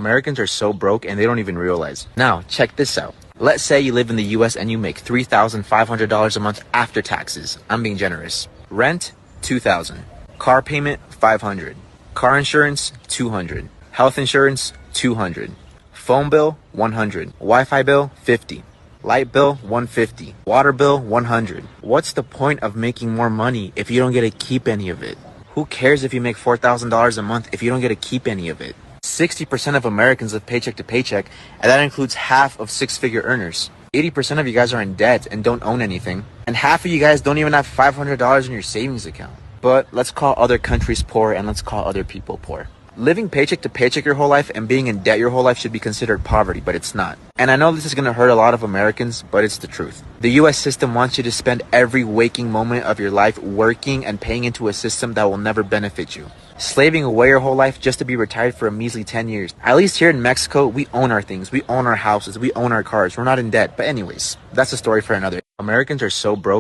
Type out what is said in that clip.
Americans are so broke and they don't even realize. Now, check this out. Let's say you live in the US and you make $3,500 a month after taxes. I'm being generous. Rent, $2,000. Car payment, $500. Car insurance, $200. Health insurance, $200. Phone bill, $100. Wi-Fi bill, $50. Light bill, $150. Water bill, $100. What's the point of making more money if you don't get to keep any of it? Who cares if you make $4,000 a month if you don't get to keep any of it? 60% of Americans live paycheck to paycheck, and that includes half of six-figure earners. 80% of you guys are in debt and don't own anything, and half of you guys don't even have $500 in your savings account. But let's call other countries poor and let's call other people poor. Living paycheck to paycheck your whole life and being in debt your whole life should be considered poverty, but it's not. And I know this is going to hurt a lot of Americans, but it's the truth. The US system wants you to spend every waking moment of your life working and paying into a system that will never benefit you. Slaving away your whole life just to be retired for a measly 10 years. At least here in Mexico, we own our things. We own our houses. We own our cars. We're not in debt. But anyways, that's a story for another. Americans are so broke.